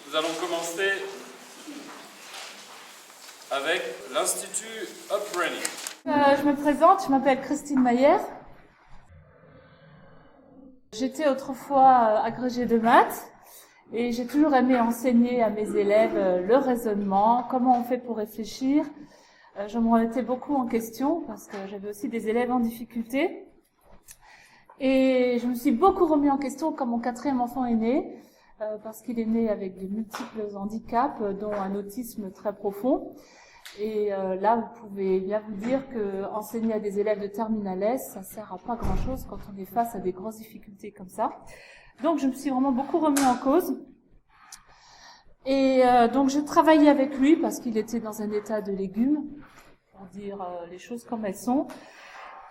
Nous allons commencer avec l'Institut Upbringing. Je me présente, je m'appelle Christine Mayer. J'étais autrefois agrégée de maths et j'ai toujours aimé enseigner à mes élèves le raisonnement, comment on fait pour réfléchir. Je me remettais beaucoup en question parce que j'avais aussi des élèves en difficulté. Et je me suis beaucoup remis en question quand mon quatrième enfant est né, parce qu'il est né avec de multiples handicaps, dont un autisme très profond. Et là, vous pouvez bien vous dire que enseigner à des élèves de terminale S, ça sert à pas grand-chose quand on est face à des grosses difficultés comme ça. Donc, je me suis vraiment beaucoup remis en cause. Et donc, j'ai travaillé avec lui parce qu'il était dans un état de légume, pour dire les choses comme elles sont.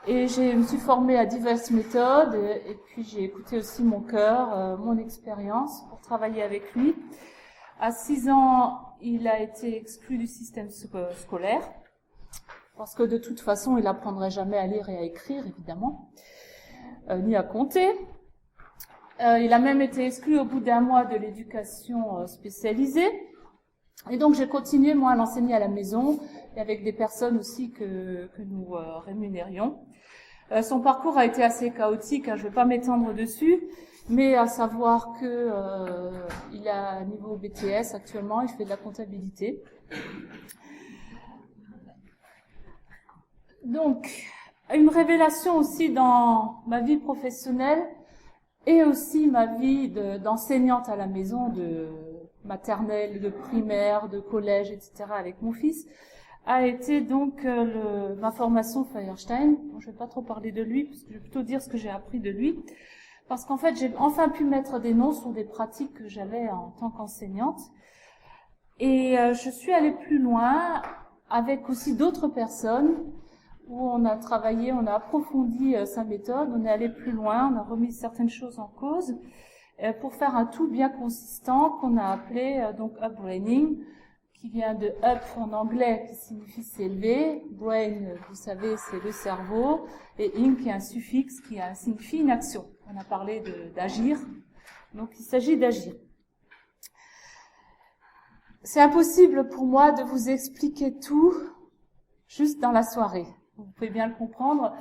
Et je me suis formée à diverses méthodes et puis j'ai écouté aussi mon cœur, mon expérience pour travailler avec lui. À 6 ans, il a été exclu du système scolaire parce que de toute façon, il n'apprendrait jamais à lire et à écrire, évidemment, ni à compter. Il a même été exclu au bout d'1 mois de l'éducation spécialisée. Et donc, j'ai continué, moi, à l'enseigner à la maison et avec des personnes aussi que nous rémunérions. Son parcours a été assez chaotique, je ne vais pas m'étendre dessus, mais à savoir que il a un niveau BTS actuellement, il fait de la comptabilité. Donc, une révélation aussi dans ma vie professionnelle et aussi ma vie d'enseignante à la maison, de maternelle, de primaire, de collège, etc. avec mon fils, a été donc ma formation Feuerstein. Bon, je ne vais pas trop parler de lui, parce que je vais plutôt dire ce que j'ai appris de lui. Parce qu'en fait, j'ai enfin pu mettre des noms sur des pratiques que j'avais en tant qu'enseignante. Et je suis allée plus loin avec aussi d'autres personnes où on a travaillé, on a approfondi sa méthode, on est allé plus loin, on a remis certaines choses en cause pour faire un tout bien consistant qu'on a appelé donc upbringing, qui vient de up en anglais, qui signifie s'élever. Brain, vous savez, c'est le cerveau. Et ing, qui est un suffixe, qui signifie une action. On a parlé d'agir. Donc, il s'agit d'agir. C'est impossible pour moi de vous expliquer tout juste dans la soirée. Vous pouvez bien le comprendre.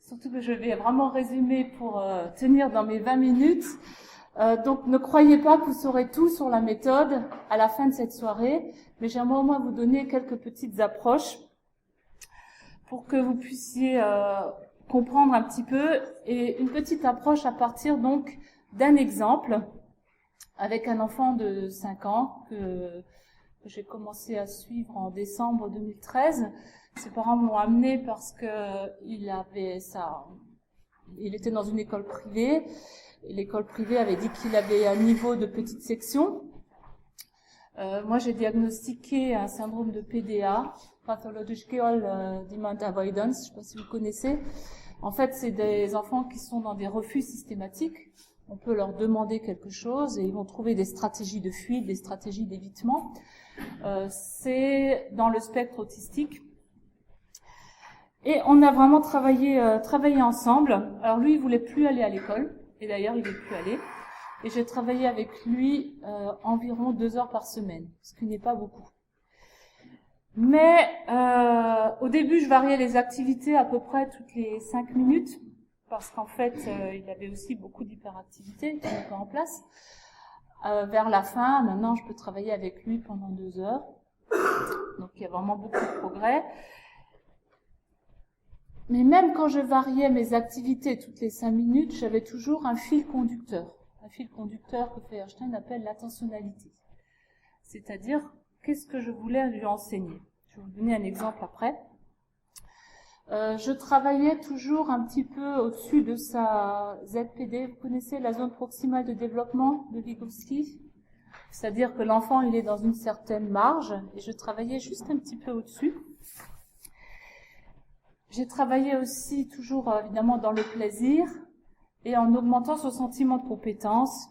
Surtout que je vais vraiment résumer pour tenir dans mes 20 minutes. Donc, ne croyez pas que vous saurez tout sur la méthode à la fin de cette soirée, mais j'aimerais au moins vous donner quelques petites approches pour que vous puissiez comprendre un petit peu, et une petite approche à partir donc d'un exemple avec un enfant de 5 ans que j'ai commencé à suivre en décembre 2013. Ses parents m'ont amené parce que il était dans une école privée. L'école privée avait dit qu'il avait un niveau de petite section. Moi, j'ai diagnostiqué un syndrome de PDA, Pathological Demand Avoidance, je ne sais pas si vous connaissez. En fait, c'est des enfants qui sont dans des refus systématiques. On peut leur demander quelque chose et ils vont trouver des stratégies de fuite, des stratégies d'évitement. C'est dans le spectre autistique. Et on a vraiment travaillé ensemble. Alors lui, il voulait plus aller à l'école. Et d'ailleurs, il n'est plus allé. Et j'ai travaillé avec lui environ 2 heures par semaine, ce qui n'est pas beaucoup. Mais au début, je variais les activités à peu près toutes les 5 minutes, parce qu'en fait, il avait aussi beaucoup d'hyperactivité qui n'était pas en place. Vers la fin, maintenant, je peux travailler avec lui pendant 2 heures. Donc, il y a vraiment beaucoup de progrès. Mais même quand je variais mes activités toutes les 5 minutes, j'avais toujours un fil conducteur. Un fil conducteur que Feuerstein appelle l'attentionnalité. C'est-à-dire, qu'est-ce que je voulais lui enseigner? Je vais vous donner un exemple après. Je travaillais toujours un petit peu au-dessus de sa ZPD. Vous connaissez la zone proximale de développement de Vygotsky? C'est-à-dire que l'enfant, il est dans une certaine marge, et je travaillais juste un petit peu au-dessus. J'ai travaillé aussi toujours évidemment dans le plaisir et en augmentant son sentiment de compétence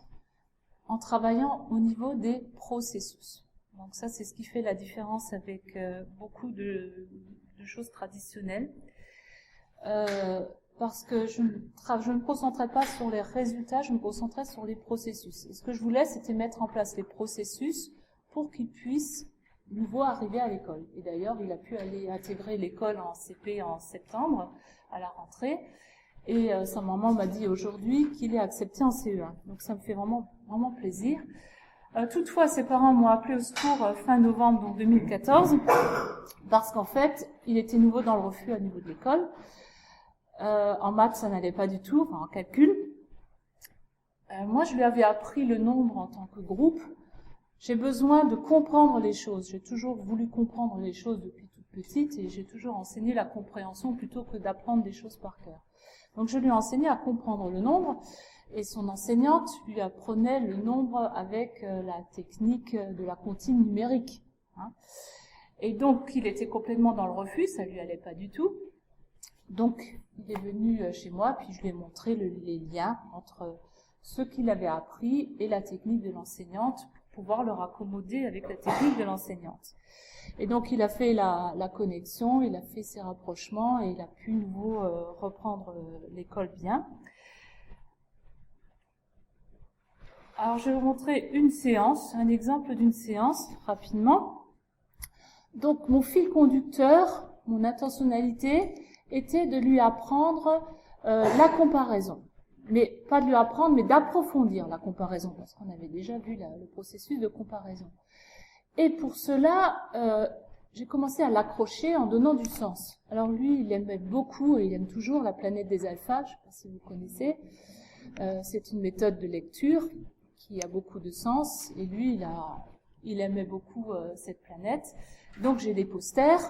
en travaillant au niveau des processus. Donc ça, c'est ce qui fait la différence avec beaucoup de choses traditionnelles. parce que je ne me concentrais pas sur les résultats, je me concentrais sur les processus. Et ce que je voulais, c'était mettre en place les processus pour qu'ils puissent nouveau arriver à l'école. Et d'ailleurs, il a pu aller intégrer l'école en CP en septembre, à la rentrée. Et sa maman m'a dit aujourd'hui qu'il est accepté en CE1. Donc ça me fait vraiment, vraiment plaisir. Toutefois, ses parents m'ont appelé au secours fin novembre donc 2014, parce qu'en fait, il était nouveau dans le refus à niveau de l'école. En maths, ça n'allait pas du tout, enfin en calcul. Moi, je lui avais appris le nombre en tant que groupe. J'ai besoin de comprendre les choses. J'ai toujours voulu comprendre les choses depuis toute petite et j'ai toujours enseigné la compréhension plutôt que d'apprendre des choses par cœur. Donc, je lui ai enseigné à comprendre le nombre et son enseignante lui apprenait le nombre avec la technique de la comptine numérique. Hein. Et donc, il était complètement dans le refus, ça lui allait pas du tout. Donc, il est venu chez moi, puis je lui ai montré les liens entre ce qu'il avait appris et la technique de l'enseignante pour pouvoir le raccommoder avec la technique de l'enseignante. Et donc, il a fait la connexion, il a fait ses rapprochements et il a pu nouveau reprendre l'école bien. Alors, je vais vous montrer une séance, un exemple d'une séance, rapidement. Donc, mon fil conducteur, mon intentionnalité, était de lui apprendre la comparaison. Mais pas de lui apprendre, mais d'approfondir la comparaison, parce qu'on avait déjà vu le processus de comparaison. Et pour cela, j'ai commencé à l'accrocher en donnant du sens. Alors lui, il aimait beaucoup, et il aime toujours la planète des alphas, je ne sais pas si vous connaissez. C'est une méthode de lecture qui a beaucoup de sens, et lui, il aimait beaucoup cette planète. Donc j'ai des posters,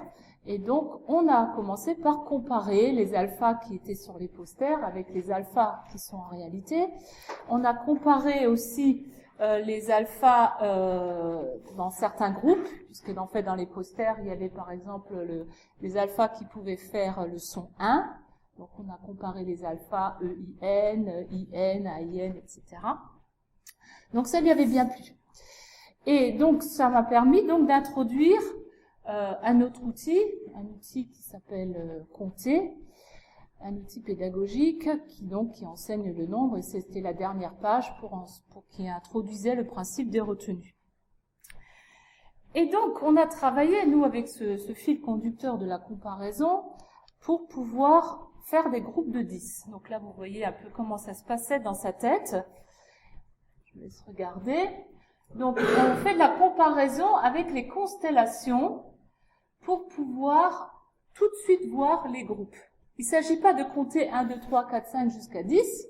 et donc on a commencé par comparer les alphas qui étaient sur les posters avec les alphas qui sont en réalité. On a comparé aussi les alphas dans certains groupes, puisque en fait dans les posters il y avait par exemple les alphas qui pouvaient faire le son 1. Donc on a comparé les alphas EIN, IN, AIN, etc. Donc ça lui avait bien plu. Et donc ça m'a permis donc d'introduire un autre outil, qui s'appelle Compter, un outil pédagogique qui enseigne le nombre, et c'était la dernière page qui introduisait le principe des retenues. Et donc on a travaillé, nous, avec ce fil conducteur de la comparaison, pour pouvoir faire des groupes de 10. Donc là, vous voyez un peu comment ça se passait dans sa tête. Je vous laisse regarder. Donc, on fait de la comparaison avec les constellations pour pouvoir tout de suite voir les groupes. Il ne s'agit pas de compter 1, 2, 3, 4, 5 jusqu'à 10.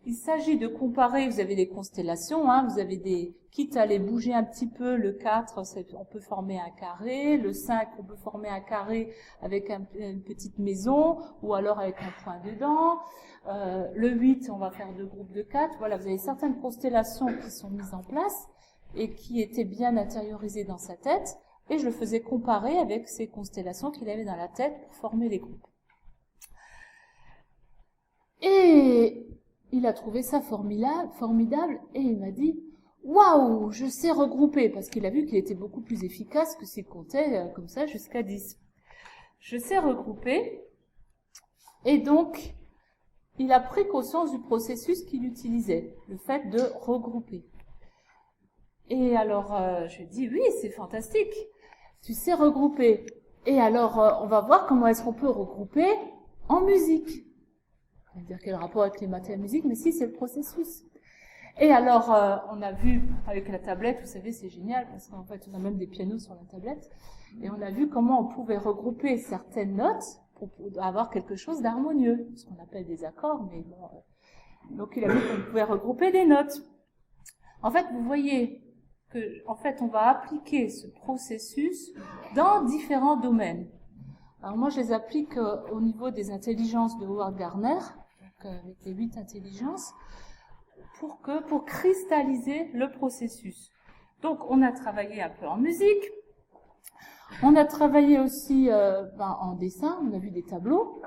Il s'agit de comparer, vous avez des constellations, hein, vous avez quitte à les bouger un petit peu, le 4, on peut former un carré, le 5, on peut former un carré avec une petite maison, ou alors avec un point dedans, le 8, on va faire 2 groupes de 4, voilà, vous avez certaines constellations qui sont mises en place, et qui étaient bien intériorisées dans sa tête, et je le faisais comparer avec ces constellations qu'il avait dans la tête pour former les groupes. Et il a trouvé ça formidable, et il m'a dit « Waouh, je sais regrouper !» parce qu'il a vu qu'il était beaucoup plus efficace que s'il comptait comme ça jusqu'à 10. Je sais regrouper, et donc il a pris conscience du processus qu'il utilisait, le fait de regrouper. Et alors, je lui ai dit « Oui, c'est fantastique, tu sais regrouper. » Et alors, on va voir comment est-ce qu'on peut regrouper en musique. On va dire quel rapport avec les maths et la musique, mais si, c'est le processus. Et alors, on a vu avec la tablette, vous savez, c'est génial, parce qu'en fait, on a même des pianos sur la tablette, et on a vu comment on pouvait regrouper certaines notes pour avoir quelque chose d'harmonieux, ce qu'on appelle des accords, mais bon. Donc, il a vu qu'on pouvait regrouper des notes. En fait, vous voyez que, en fait, on va appliquer ce processus dans différents domaines. Alors moi, je les applique au niveau des intelligences de Howard Gardner, donc avec les 8 intelligences, pour cristalliser le processus. Donc, on a travaillé un peu en musique, on a travaillé aussi en dessin, on a vu des tableaux,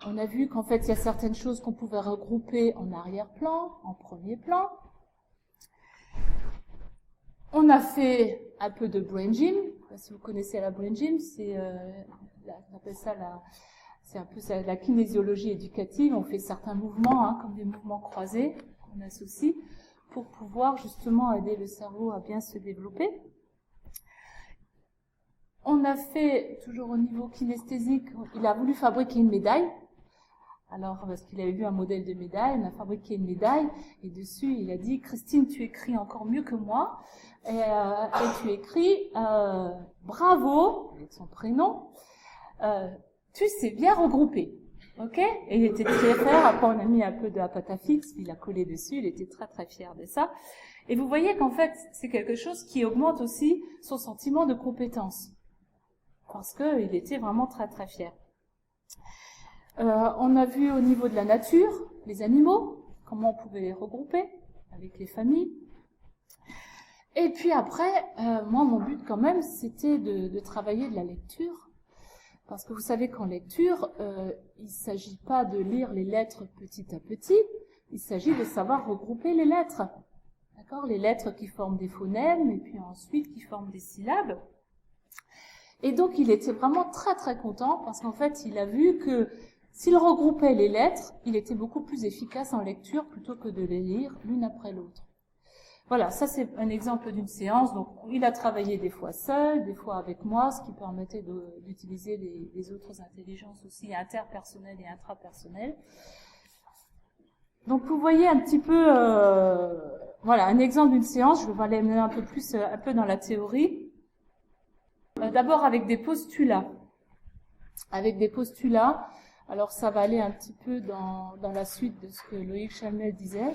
on a vu qu'en fait, il y a certaines choses qu'on pouvait regrouper en arrière-plan, en premier plan. On a fait un peu de brain gym. Si vous connaissez la brain gym, on appelle ça C'est un peu la kinésiologie éducative. On fait certains mouvements, hein, comme des mouvements croisés qu'on associe, pour pouvoir justement aider le cerveau à bien se développer. On a fait, toujours au niveau kinesthésique, il a voulu fabriquer une médaille. Alors, parce qu'il avait vu un modèle de médaille, on a fabriqué une médaille, et dessus, il a dit, Christine, tu écris encore mieux que moi, et tu écris, bravo, avec son prénom, tu sais bien regrouper. Ok? Et il était très fier. Après, on a mis un peu de apatafix, il a collé dessus, il était très très fier de ça. Et vous voyez qu'en fait, c'est quelque chose qui augmente aussi son sentiment de compétence. Parce qu'il était vraiment très très fier. On a vu au niveau de la nature, les animaux, comment on pouvait les regrouper avec les familles. Et puis après, moi, mon but quand même, c'était de travailler de la lecture. Parce que vous savez qu'en lecture, il ne s'agit pas de lire les lettres petit à petit, il s'agit de savoir regrouper les lettres. D'accord ? Les lettres qui forment des phonèmes, et puis ensuite qui forment des syllabes. Et donc, il était vraiment très très content, parce qu'en fait, il a vu que s'il regroupait les lettres, il était beaucoup plus efficace en lecture, plutôt que de les lire l'une après l'autre. Voilà, ça c'est un exemple d'une séance. Donc, il a travaillé des fois seul, des fois avec moi, ce qui permettait d'utiliser les autres intelligences aussi interpersonnelles et intrapersonnelles. Donc, vous voyez un petit peu, voilà, un exemple d'une séance. Je vais aller mener un peu dans la théorie. D'abord avec des postulats. Avec des postulats. Alors, ça va aller un petit peu dans la suite de ce que Loïc Chalmel disait.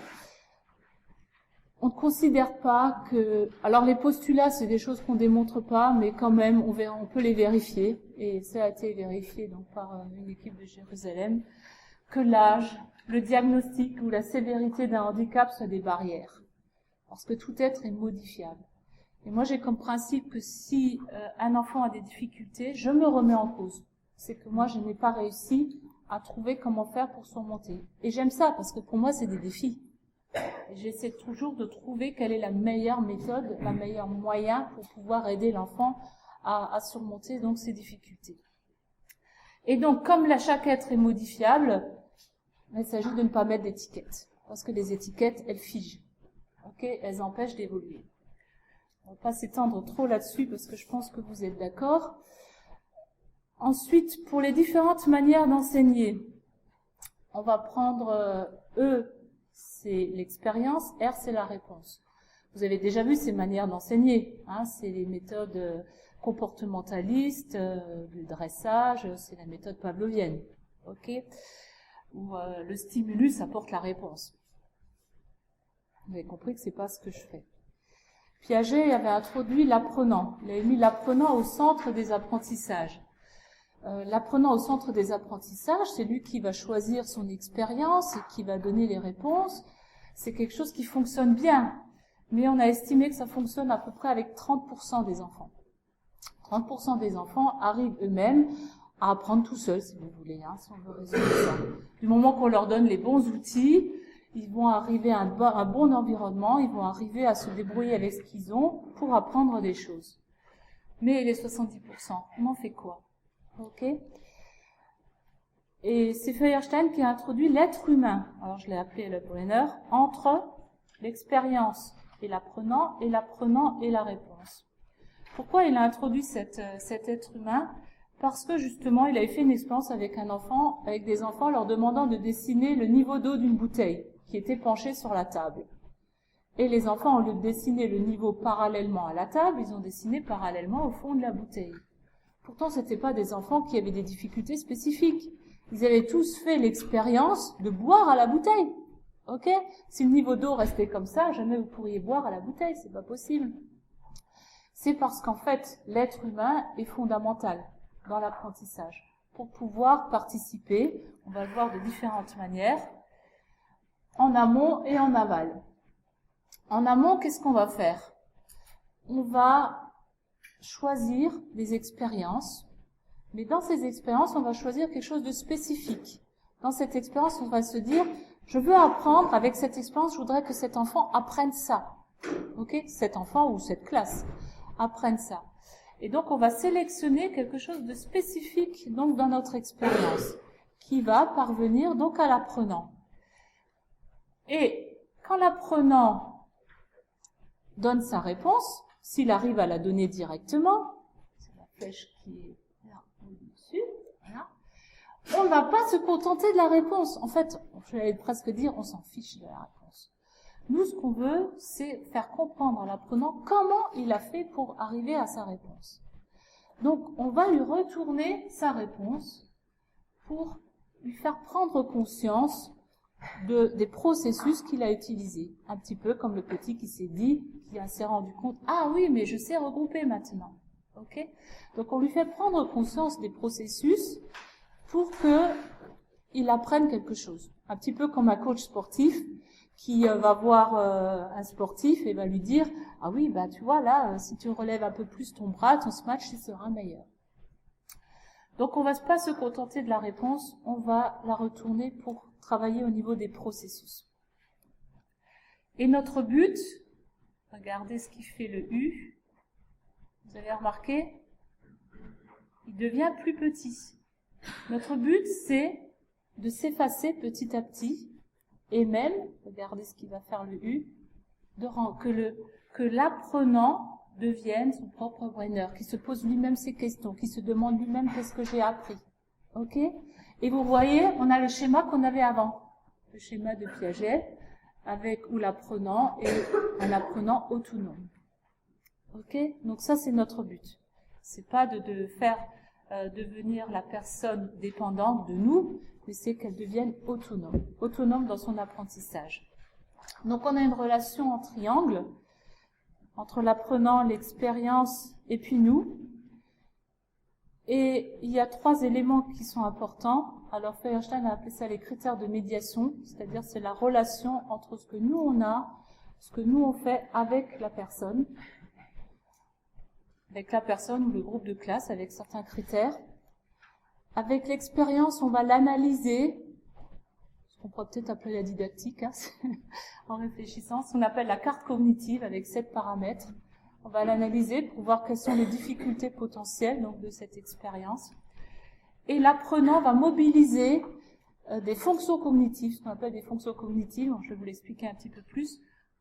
On ne considère pas que... Alors, les postulats, c'est des choses qu'on démontre pas, mais quand même, on peut les vérifier. Et ça a été vérifié donc par une équipe de Jérusalem, que l'âge, le diagnostic ou la sévérité d'un handicap soient des barrières. Parce que tout être est modifiable. Et moi, j'ai comme principe que si un enfant a des difficultés, je me remets en cause. C'est que moi, je n'ai pas réussi à trouver comment faire pour surmonter. Et j'aime ça, parce que pour moi, c'est des défis. Et j'essaie toujours de trouver quelle est la meilleure méthode, le meilleur moyen pour pouvoir aider l'enfant à surmonter donc ces difficultés. Et donc, comme chaque être est modifiable, il s'agit de ne pas mettre d'étiquettes. Parce que les étiquettes, elles figent. Okay, elles empêchent d'évoluer. On ne va pas s'étendre trop là-dessus parce que je pense que vous êtes d'accord. Ensuite, pour les différentes manières d'enseigner, on va prendre E, c'est l'expérience, R, c'est la réponse. Vous avez déjà vu ces manières d'enseigner, hein, c'est les méthodes comportementalistes, du dressage, c'est la méthode pavlovienne, ok, où le stimulus apporte la réponse. Vous avez compris que c'est pas ce que je fais. Piaget avait introduit l'apprenant. Il avait mis l'apprenant au centre des apprentissages. L'apprenant au centre des apprentissages, c'est lui qui va choisir son expérience et qui va donner les réponses. C'est quelque chose qui fonctionne bien, mais on a estimé que ça fonctionne à peu près avec 30% des enfants. 30% des enfants arrivent eux-mêmes à apprendre tout seuls, si vous voulez, hein, si on veut résumer ça. Du moment qu'on leur donne les bons outils, ils vont arriver à un bon environnement, ils vont arriver à se débrouiller avec ce qu'ils ont pour apprendre des choses. Mais les 70%, on en fait quoi? Ok. Et c'est Feuerstein qui a introduit l'être humain. Alors je l'ai appelé le Brenner, entre l'expérience et l'apprenant et la réponse. Pourquoi il a introduit cet être humain? Parce que justement, il avait fait une expérience avec des enfants, leur demandant de dessiner le niveau d'eau d'une bouteille qui était penchée sur la table. Et les enfants, au lieu de dessiner le niveau parallèlement à la table, ils ont dessiné parallèlement au fond de la bouteille. Pourtant, ce n'étaient pas des enfants qui avaient des difficultés spécifiques. Ils avaient tous fait l'expérience de boire à la bouteille. Ok? Si le niveau d'eau restait comme ça, jamais vous pourriez boire à la bouteille, c'est pas possible. C'est parce qu'en fait, l'être humain est fondamental dans l'apprentissage. Pour pouvoir participer, on va le voir de différentes manières, en amont et en aval. En amont, qu'est-ce qu'on va faire? On va choisir des expériences, mais dans ces expériences, on va choisir quelque chose de spécifique. Dans cette expérience, on va se dire, je veux apprendre, avec cette expérience, je voudrais que cet enfant apprenne ça. Ok? Cet enfant ou cette classe apprenne ça. Et donc, on va sélectionner quelque chose de spécifique donc dans notre expérience qui va parvenir donc à l'apprenant. Et quand l'apprenant donne sa réponse, s'il arrive à la donner directement, c'est la flèche qui est là au-dessus, voilà, on ne va pas se contenter de la réponse. En fait, je vais presque dire, on s'en fiche de la réponse. Nous, ce qu'on veut, c'est faire comprendre à l'apprenant comment il a fait pour arriver à sa réponse. Donc, on va lui retourner sa réponse pour lui faire prendre conscience des processus qu'il a utilisés. Un petit peu comme le petit qui s'est dit, qui s'est rendu compte, ah oui, mais je sais regrouper maintenant. Ok ? Donc, on lui fait prendre conscience des processus pour qu'il apprenne quelque chose. Un petit peu comme un coach sportif qui va voir un sportif et va lui dire « Ah oui, bah tu vois là, si tu relèves un peu plus ton bras, ton smash, il sera meilleur. » Donc on ne va pas se contenter de la réponse, on va la retourner pour travailler au niveau des processus. Et notre but, regardez ce qui fait le U, vous avez remarqué, il devient plus petit. Notre but, c'est de s'effacer petit à petit, et même, regardez ce qui va faire le U, que l'apprenant devienne son propre brainer, qui se pose lui-même ses questions, qui se demande lui-même qu'est-ce que j'ai appris. Ok ? Et vous voyez, on a le schéma qu'on avait avant, le schéma de Piaget, où l'apprenant est un apprenant autonome. Ok ? Donc ça, c'est notre but. C'est pas de faire devenir la personne dépendante de nous, mais c'est qu'elle devienne autonome dans son apprentissage. Donc on a une relation en triangle entre l'apprenant, l'expérience et puis nous. Et il y a 3 éléments qui sont importants. Alors Feuerstein a appelé ça les critères de médiation, c'est-à-dire c'est la relation entre ce que nous on a, ce que nous on fait avec la personne ou le groupe de classe, avec certains critères. Avec l'expérience, on va l'analyser, ce qu'on pourrait peut-être appeler la didactique, hein, en réfléchissant, ce qu'on appelle la carte cognitive avec 7 paramètres. On va l'analyser pour voir quelles sont les difficultés potentielles donc, de cette expérience. Et l'apprenant va mobiliser des fonctions cognitives, ce qu'on appelle des fonctions cognitives, je vais vous l'expliquer un petit peu plus,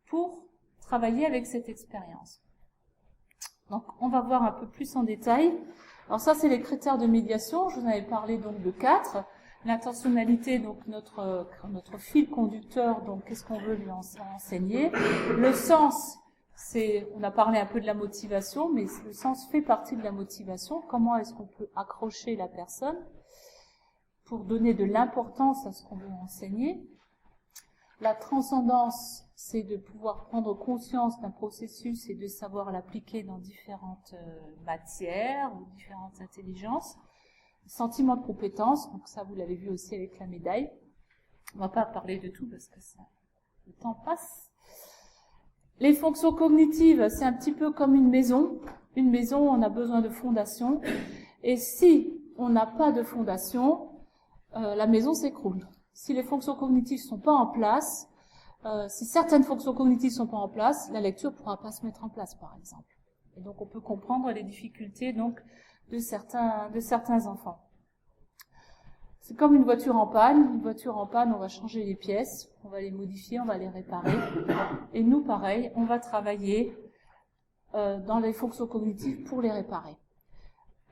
pour travailler avec cette expérience. Donc, on va voir un peu plus en détail. Alors ça, c'est les critères de médiation. Je vous en avais parlé donc de 4. L'intentionnalité, donc notre fil conducteur, donc qu'est-ce qu'on veut lui enseigner. Le sens, on a parlé un peu de la motivation, mais le sens fait partie de la motivation. Comment est-ce qu'on peut accrocher la personne pour donner de l'importance à ce qu'on veut enseigner. La transcendance, c'est de pouvoir prendre conscience d'un processus et de savoir l'appliquer dans différentes matières ou différentes intelligences. Sentiment de compétence, donc ça vous l'avez vu aussi avec la médaille. On ne va pas parler de tout parce que le temps passe. Les fonctions cognitives, c'est un petit peu comme une maison. Une maison, on a besoin de fondation. Et si on n'a pas de fondation, la maison s'écroule. Si les fonctions cognitives ne sont pas en place, si certaines fonctions cognitives ne sont pas en place, la lecture ne pourra pas se mettre en place, par exemple. Et donc, on peut comprendre les difficultés donc, de certains enfants. C'est comme une voiture en panne. Une voiture en panne, on va changer les pièces, on va les modifier, on va les réparer. Et nous, pareil, on va travailler dans les fonctions cognitives pour les réparer.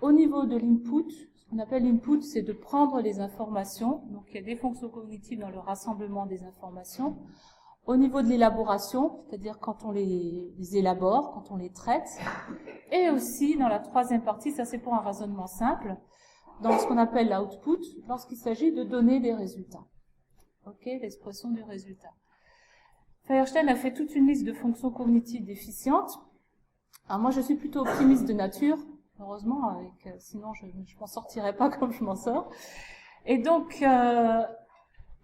Au niveau de l'input, ce qu'on appelle l'input, c'est de prendre les informations. Donc, il y a des fonctions cognitives dans le rassemblement des informations. Au niveau de l'élaboration, c'est-à-dire quand on les élabore, quand on les traite. Et aussi, dans la troisième partie, ça c'est pour un raisonnement simple, dans ce qu'on appelle l'output, lorsqu'il s'agit de donner des résultats. Ok, l'expression du résultat. Feuerstein a fait toute une liste de fonctions cognitives déficientes. Alors moi, je suis plutôt optimiste de nature, heureusement, sinon je m'en sortirais pas comme je m'en sors. Et donc,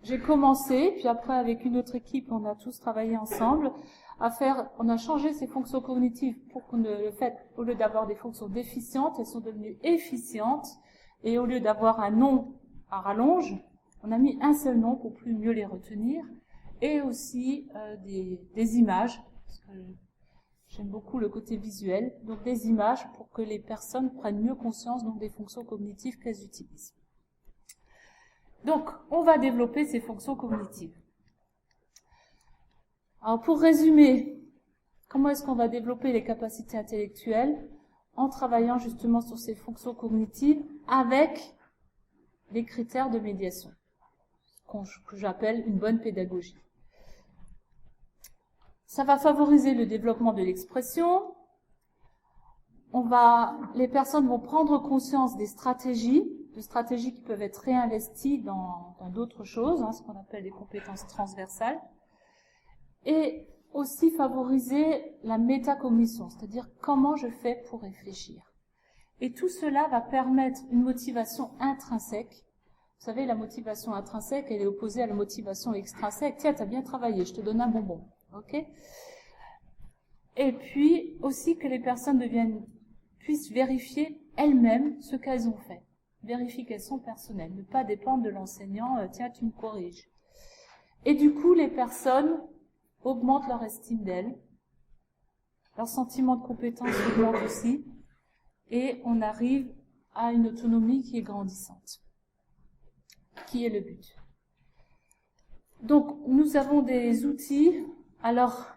j'ai commencé, puis après avec une autre équipe, on a tous travaillé ensemble, on a changé ces fonctions cognitives pour qu'on au lieu d'avoir des fonctions déficientes, elles sont devenues efficientes, et au lieu d'avoir un nom à rallonge, on a mis un seul nom pour plus mieux les retenir, et aussi des images, parce que J'aime beaucoup le côté visuel, donc des images pour que les personnes prennent mieux conscience donc des fonctions cognitives qu'elles utilisent. Donc, on va développer ces fonctions cognitives. Alors, pour résumer, comment est-ce qu'on va développer les capacités intellectuelles? En travaillant justement sur ces fonctions cognitives avec des critères de médiation, que j'appelle une bonne pédagogie. Ça va favoriser le développement de l'expression. Les personnes vont prendre conscience des stratégies qui peuvent être réinvesties dans d'autres choses, ce qu'on appelle des compétences transversales. Et aussi favoriser la métacognition, c'est-à-dire comment je fais pour réfléchir. Et tout cela va permettre une motivation intrinsèque. Vous savez, la motivation intrinsèque, elle est opposée à la motivation extrinsèque. Tiens, t'as bien travaillé, je te donne un bonbon. Ok? Et puis, aussi que les personnes puissent vérifier elles-mêmes ce qu'elles ont fait. Vérifier qu'elles sont personnelles. Ne pas dépendre de l'enseignant, tiens, tu me corriges. Et du coup, les personnes augmentent leur estime d'elles. Leur sentiment de compétence augmente aussi. Et on arrive à une autonomie qui est grandissante. Qui est le but. Donc, nous avons des outils. Alors,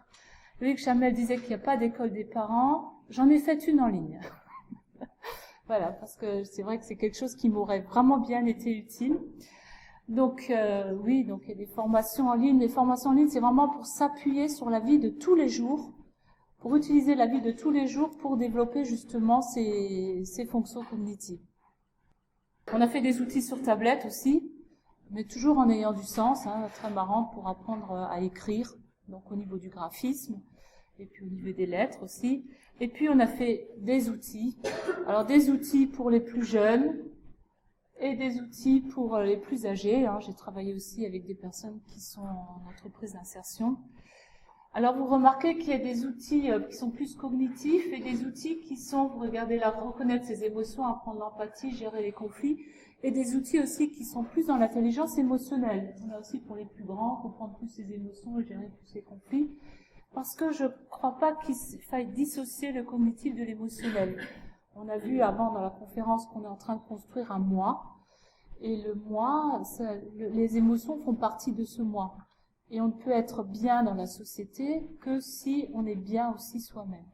Loïc Chamel disait qu'il n'y a pas d'école des parents. J'en ai fait une en ligne. Voilà, parce que c'est vrai que c'est quelque chose qui m'aurait vraiment bien été utile. Donc, oui, donc il y a des formations en ligne. Les formations en ligne, c'est vraiment pour s'appuyer sur la vie de tous les jours, pour utiliser la vie de tous les jours pour développer justement ces fonctions cognitives. On a fait des outils sur tablette aussi, mais toujours en ayant du sens, très marrant pour apprendre à écrire, donc au niveau du graphisme, et puis au niveau des lettres aussi. Et puis on a fait des outils, alors des outils pour les plus jeunes et des outils pour les plus âgés. J'ai travaillé aussi avec des personnes qui sont en entreprise d'insertion. Alors vous remarquez qu'il y a des outils qui sont plus cognitifs et des outils qui sont, vous regardez là, reconnaître ses émotions, apprendre l'empathie, gérer les conflits, et des outils aussi qui sont plus dans l'intelligence émotionnelle. On a aussi pour les plus grands, comprendre plus ses émotions et gérer plus ses conflits, parce que je ne crois pas qu'il faille dissocier le cognitif de l'émotionnel. On a vu avant dans la conférence qu'on est en train de construire un moi, et le moi, les émotions font partie de ce moi. Et on ne peut être bien dans la société que si on est bien aussi soi-même.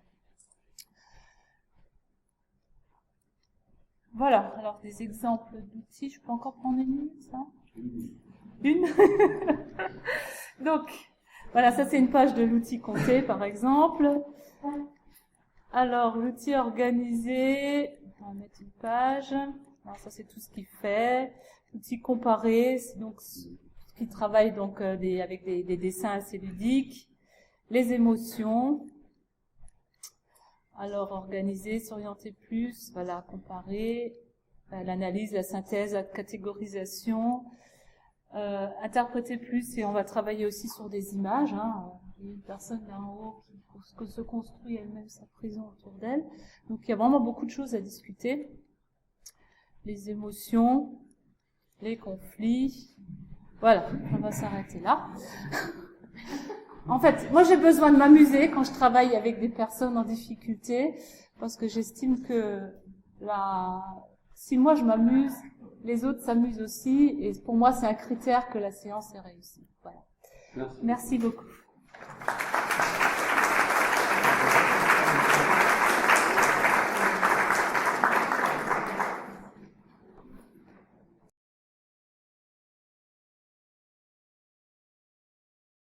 Voilà, alors des exemples d'outils. Je peux encore prendre une minute, ça? Une. Donc, voilà, ça c'est une page de l'outil compté, par exemple. Alors, l'outil organisé, on va mettre une page. Alors, ça c'est tout ce qu'il fait. L'outil comparé, c'est donc qui travaille donc avec des dessins assez ludiques. Les émotions. Alors, organiser, s'orienter plus, voilà, comparer, l'analyse, la synthèse, la catégorisation, interpréter plus, et on va travailler aussi sur des images. Il y a une personne là en haut qui se construit elle-même sa prison autour d'elle. Donc, il y a vraiment beaucoup de choses à discuter. Les émotions, les conflits. Voilà, on va s'arrêter là. En fait, moi j'ai besoin de m'amuser quand je travaille avec des personnes en difficulté, parce que j'estime que si moi je m'amuse, les autres s'amusent aussi, et pour moi c'est un critère que la séance est réussie. Voilà. Merci beaucoup.